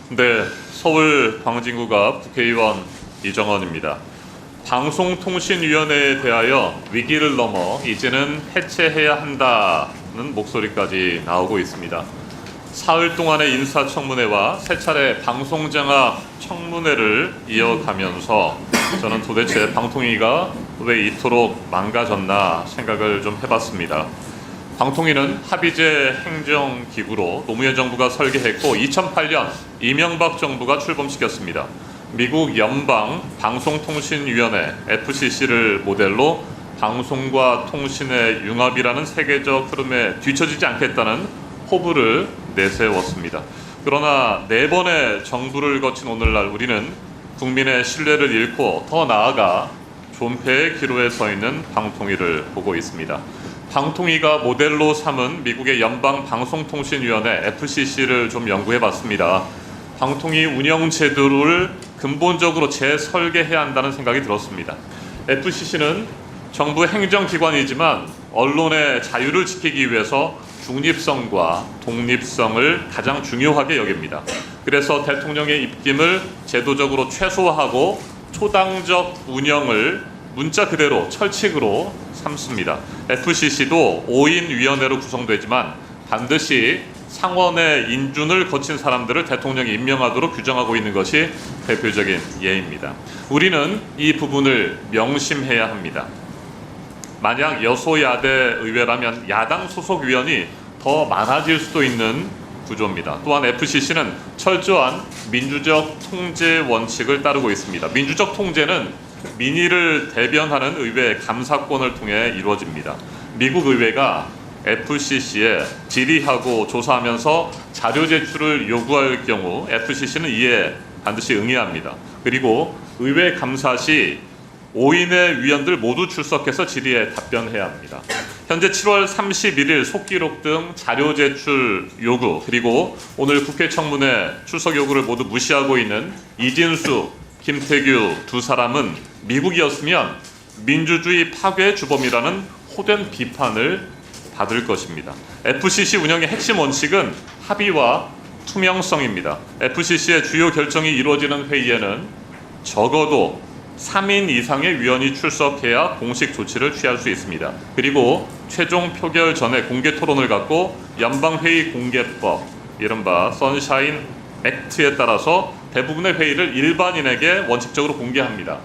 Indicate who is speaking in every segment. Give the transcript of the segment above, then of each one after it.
Speaker 1: 네, 서울 광진구갑 국회의원 이정헌입니다. 방송통신위원회에 대하여 위기를 넘어 이제는 해체해야 한다는 목소리까지 나오고 있습니다. 사흘 동안의 인사청문회와 세 차례 방송장악 청문회를 이어가면서 저는 도대체 방통위가 왜 이토록 망가졌나 생각을 좀 해봤습니다. 방통위는 합의제 행정기구로 노무현 정부가 설계했고 2008년 이명박 정부가 출범시켰습니다. 미국 연방 방송통신위원회 FCC를 모델로 방송과 통신의 융합이라는 세계적 흐름에 뒤처지지 않겠다는 포부를 내세웠습니다. 그러나 4번의 정부를 거친 오늘날 우리는 국민의 신뢰를 잃고 더 나아가 존폐의 기로에 서 있는 방통위를 보고 있습니다. 방통위가 모델로 삼은 미국의 연방방송통신위원회 FCC를 좀 연구해 봤습니다. 방통위 운영 제도를 근본적으로 재설계해야 한다는 생각이 들었습니다. FCC는 정부 행정기관이지만 언론의 자유를 지키기 위해서 중립성과 독립성을 가장 중요하게 여깁니다. 그래서 대통령의 입김을 제도적으로 최소화하고 초당적 운영을 문자 그대로 철칙으로 삼습니다. FCC도 5인 위원회로 구성되지만 반드시 상원의 인준을 거친 사람들을 대통령이 임명하도록 규정하고 있는 것이 대표적인 예입니다. 우리는 이 부분을 명심해야 합니다. 만약 여소야대 의회라면 야당 소속 위원이 더 많아질 수도 있는 구조입니다. 또한 FCC는 철저한 민주적 통제 원칙을 따르고 있습니다. 민주적 통제는 민의를 대변하는 의회 감사권을 통해 이루어집니다. 미국 의회가 FCC에 질의하고 조사하면서 자료 제출을 요구할 경우 FCC는 이에 반드시 응해야 합니다. 그리고 의회 감사 시 5인의 위원들 모두 출석해서 질의에 답변해야 합니다. 현재 7월 31일 속기록 등 자료 제출 요구 그리고 오늘 국회 청문회 출석 요구를 모두 무시하고 있는 이진수, 김태규 두 사람은 미국이었으면 민주주의 파괴 주범이라는 호된 비판을 받을 것입니다. FCC 운영의 핵심 원칙은 합의와 투명성입니다. FCC의 주요 결정이 이루어지는 회의에는 적어도 3인 이상의 위원이 출석해야 공식 조치를 취할 수 있습니다. 그리고 최종 표결 전에 공개 토론을 갖고 연방회의 공개법, 이른바 선샤인 액트에 따라서 대부분의 회의를 일반인에게 원칙적으로 공개합니다.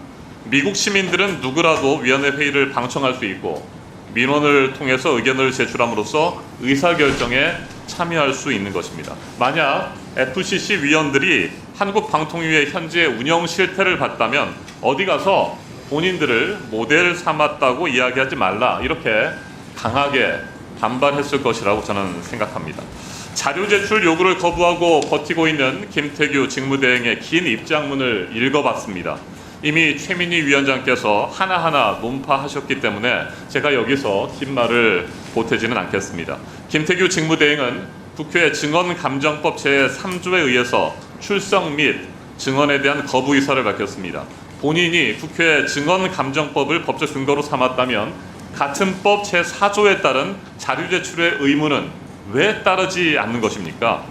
Speaker 1: 미국 시민들은 누구라도 위원회 회의를 방청할 수 있고 민원을 통해서 의견을 제출함으로써 의사결정에 참여할 수 있는 것입니다. 만약 FCC 위원들이 한국방통위의 현재 운영 실태를 봤다면 어디 가서 본인들을 모델 삼았다고 이야기하지 말라 이렇게 강하게 반발했을 것이라고 저는 생각합니다. 자료 제출 요구를 거부하고 버티고 있는 김태규 직무대행의 긴 입장문을 읽어봤습니다. 이미 최민희 위원장께서 하나하나 논파하셨기 때문에 제가 여기서 긴 말을 보태지는 않겠습니다. 김태규 직무대행은 국회 증언감정법 제3조에 의해서 출석 및 증언에 대한 거부 의사를 밝혔습니다. 본인이 국회 증언감정법을 법적 근거로 삼았다면 같은 법 제4조에 따른 자료 제출의 의무는 왜 따르지 않는 것입니까?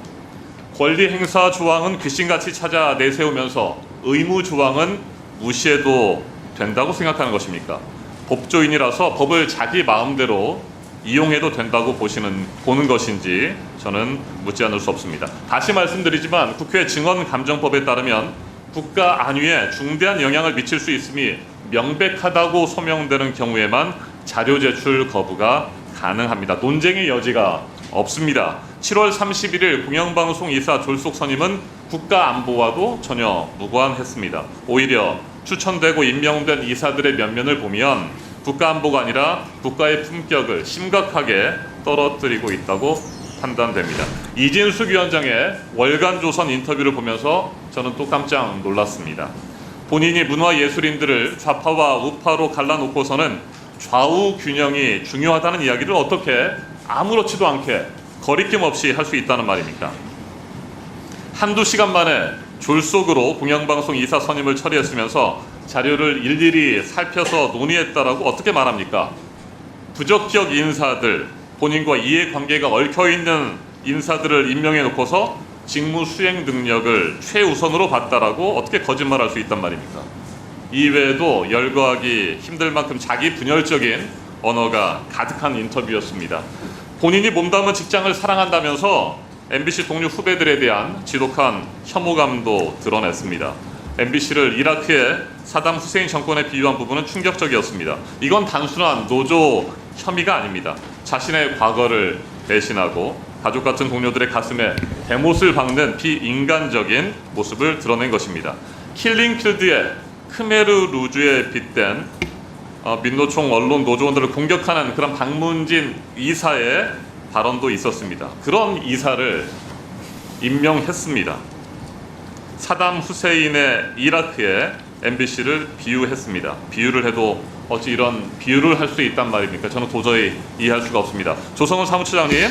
Speaker 1: 권리 행사 조항은 귀신같이 찾아 내세우면서 의무 조항은 무시해도 된다고 생각하는 것입니까? 법조인이라서 법을 자기 마음대로 이용해도 된다고 보는 것인지 저는 묻지 않을 수 없습니다. 다시 말씀드리지만 국회 증언감정법에 따르면 국가 안위에 중대한 영향을 미칠 수 있음이 명백하다고 소명되는 경우에만 자료 제출 거부가 가능합니다. 논쟁의 여지가 없습니다. 7월 31일 공영방송 이사 졸속 선임은 국가안보와도 전혀 무관했습니다. 오히려 추천되고 임명된 이사들의 면면을 보면 국가안보가 아니라 국가의 품격을 심각하게 떨어뜨리고 있다고 판단됩니다. 이진숙 위원장의 월간조선 인터뷰를 보면서 저는 또 깜짝 놀랐습니다. 본인이 문화예술인들을 좌파와 우파로 갈라놓고서는 좌우 균형이 중요하다는 이야기를 어떻게 아무렇지도 않게 거리낌 없이 할 수 있다는 말입니까? 한두 시간 만에 졸속으로 공영방송 이사 선임을 처리했으면서 자료를 일일이 살펴서 논의했다라고 어떻게 말합니까? 부적격 인사들, 본인과 이해관계가 얽혀있는 인사들을 임명해 놓고서 직무 수행 능력을 최우선으로 봤다라고 어떻게 거짓말할 수 있단 말입니까? 이외에도 열거하기 힘들 만큼 자기 분열적인 언어가 가득한 인터뷰였습니다. 본인이 몸담은 직장을 사랑한다면서 MBC 동료 후배들에 대한 지독한 혐오감도 드러냈습니다. MBC를 이라크의 사담 후세인 정권에 비유한 부분은 충격적이었습니다. 이건 단순한 노조 혐의가 아닙니다. 자신의 과거를 배신하고 가족 같은 동료들의 가슴에 대못을 박는 비인간적인 모습을 드러낸 것입니다. 킬링필드의 크메르 루즈에 빗댄 민노총 언론 노조원들을 공격하는 그런 박문진 이사의 발언도 있었습니다. 그런 이사를 임명했습니다. 사담 후세인의 이라크에 MBC를 비유했습니다. 비유를 해도 어찌 이런 비유를 할 수 있단 말입니까? 저는 도저히 이해할 수가 없습니다. 조성은 사무처장님,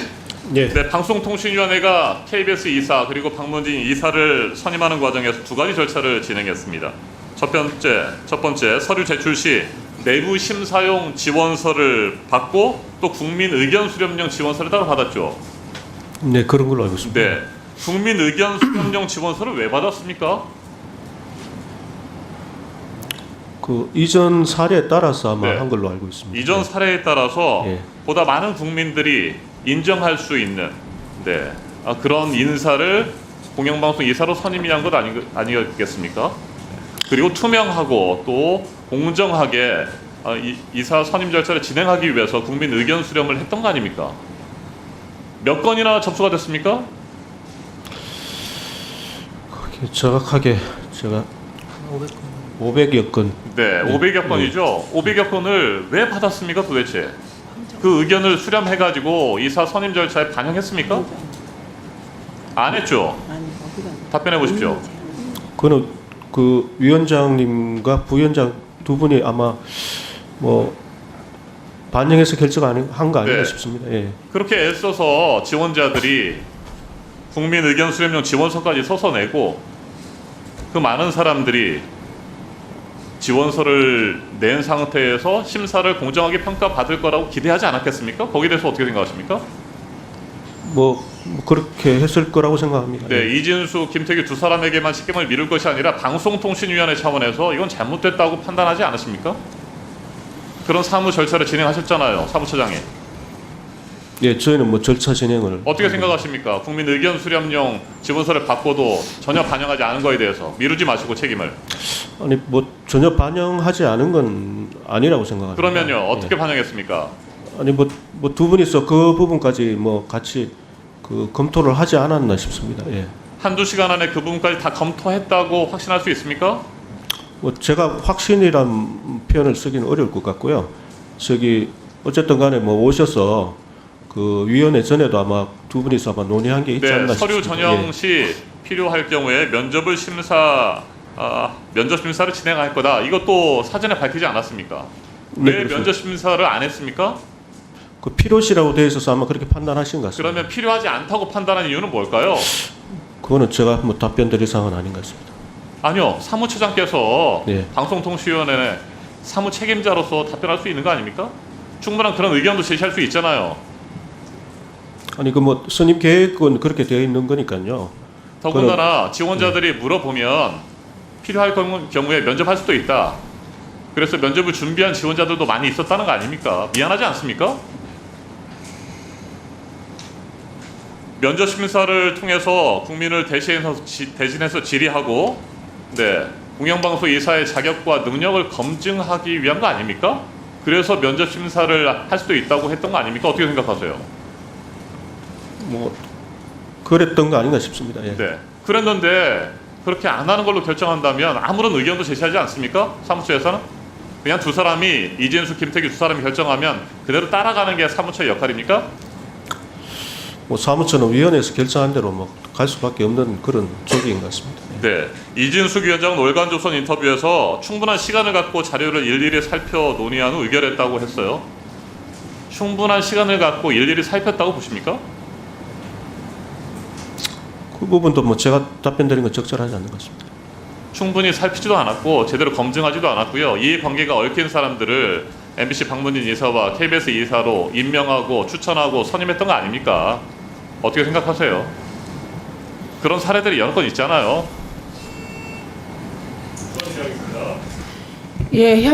Speaker 1: 네, 방송통신위원회가 KBS 이사 그리고 박문진 이사를 선임하는 과정에서 두 가지 절차를 진행했습니다. 첫 번째 서류 제출 시 내부 심사용 지원서를 받고 또 국민 의견 수렴용 지원서를 따로 받았죠.
Speaker 2: 네, 그런 걸로 알고 있습니다.
Speaker 1: 네, 국민 의견 수렴용 지원서를 왜 받았습니까?
Speaker 2: 그 이전 사례에 따라서 아마
Speaker 1: 네.
Speaker 2: 한 걸로 알고 있습니다.
Speaker 1: 이전 사례에 따라서
Speaker 2: 네.
Speaker 1: 보다 많은 국민들이 인정할 수 있는 그런 인사를 공영방송 이사로 선임한 것 아니겠습니까? 그리고 투명하고 또 공정하게 이사 선임 절차를 진행하기 위해서 국민 의견 수렴을 했던 거 아닙니까? 몇 건이나 접수가 됐습니까?
Speaker 2: 그게 정확하게 제가 500여 건.
Speaker 1: 네, 500여 건이죠. 500여 건을 왜 받았습니까 도대체? 그 의견을 수렴해가지고 이사 선임 절차에 반영했습니까? 안 했죠. 답변해 보십시오.
Speaker 2: 그는 그 위원장님과 부위원장 두 분이 아마 뭐 반영해서 결정한 거 아닌가
Speaker 1: 네.
Speaker 2: 싶습니다. 예.
Speaker 1: 그렇게 애써서 지원자들이 국민 의견 수렴용 지원서까지 써서 내고 그 많은 사람들이 지원서를 낸 상태에서 심사를 공정하게 평가받을 거라고 기대하지 않았겠습니까? 거기에 대해서 어떻게 생각하십니까?
Speaker 2: 뭐 그렇게 했을 거라고 생각합니다.
Speaker 1: 네, 이진수, 김태규 두 사람에게만 책임을 미룰 것이 아니라 방송통신위원회 차원에서 이건 잘못됐다고 판단하지 않으십니까? 그런 사무 절차를 진행하셨잖아요, 사무처장이.
Speaker 2: 예, 저희는 뭐 절차 진행을
Speaker 1: 어떻게 생각하십니까? 국민 의견 수렴용 지원서를 받고도 전혀 반영하지 않은 거에 대해서 미루지 마시고 책임을.
Speaker 2: 아니 뭐 전혀 반영하지 않은 건 아니라고 생각합니다.
Speaker 1: 그러면요, 어떻게
Speaker 2: 예.
Speaker 1: 반영했습니까?
Speaker 2: 아니 뭐 두 분이서 그 부분까지 뭐 같이 그 검토를 하지 않았나 싶습니다. 예.
Speaker 1: 한두 시간 안에 그 부분까지 다 검토했다고 확신할 수 있습니까?
Speaker 2: 뭐 제가 확신이란 표현을 쓰기는 어려울 것 같고요. 저기 어쨌든 간에 뭐 오셔서 그 위원회 전에도 아마 두 분이서 아마 논의한 게 있지
Speaker 1: 네,
Speaker 2: 않나
Speaker 1: 서류
Speaker 2: 싶습니다.
Speaker 1: 전형
Speaker 2: 예.
Speaker 1: 시 필요할 경우에 면접 심사를 진행할 거다. 이것도 사전에 밝히지 않았습니까?
Speaker 2: 네,
Speaker 1: 왜
Speaker 2: 그렇습니다.
Speaker 1: 면접 심사를 안 했습니까?
Speaker 2: 그 필요시라고 되어 있어서 아마 그렇게 판단하신 것 같습니다.
Speaker 1: 그러면 필요하지 않다고 판단한 이유는 뭘까요?
Speaker 2: 그거는 제가 뭐 답변 드릴 사항은 아닌 것 같습니다.
Speaker 1: 아니요, 사무처장께서
Speaker 2: 네.
Speaker 1: 방송통신위원회 사무 책임자로서 답변할 수 있는 거 아닙니까? 충분한 그런 의견도 제시할 수 있잖아요.
Speaker 2: 아니 그 뭐 선임 계획은 그렇게 되어 있는 거니까요.
Speaker 1: 더군다나 지원자들이 물어보면 필요할 경우에 면접할 수도 있다. 그래서 면접을 준비한 지원자들도 많이 있었다는 거 아닙니까? 미안하지 않습니까? 면접 심사를 통해서 국민을 대신해서 질의하고 공영방송 이사의 자격과 능력을 검증하기 위한 거 아닙니까? 그래서 면접 심사를 할 수도 있다고 했던 거 아닙니까? 어떻게 생각하세요?
Speaker 2: 뭐 그랬던 거 아닌가 싶습니다. 예.
Speaker 1: 네. 그랬는데 그렇게 안 하는 걸로 결정한다면 아무런 의견도 제시하지 않습니까? 사무처에서는? 그냥 두 사람이 이진수, 김태규 두 사람이 결정하면 그대로 따라가는 게 사무처의 역할입니까?
Speaker 2: 뭐 사무처는 위원회에서 결정한 대로 뭐 갈 수밖에 없는 그런 조직인 것 같습니다.
Speaker 1: 네. 이진숙 위원장은 월간조선 인터뷰에서 충분한 시간을 갖고 자료를 일일이 살펴 논의한 후 의결했다고 했어요. 충분한 시간을 갖고 일일이 살폈다고 보십니까?
Speaker 2: 그 부분도 뭐 제가 답변 드린 건 적절하지 않는 것 같습니다.
Speaker 1: 충분히 살피지도 않았고 제대로 검증하지도 않았고요. 이해관계가 얽힌 사람들을 MBC 박문진 이사와 KBS 이사로 임명하고 추천하고 선임했던 거 아닙니까? 어떻게 생각하세요? 그런 사례들이 여러 건 있잖아요.
Speaker 3: 예,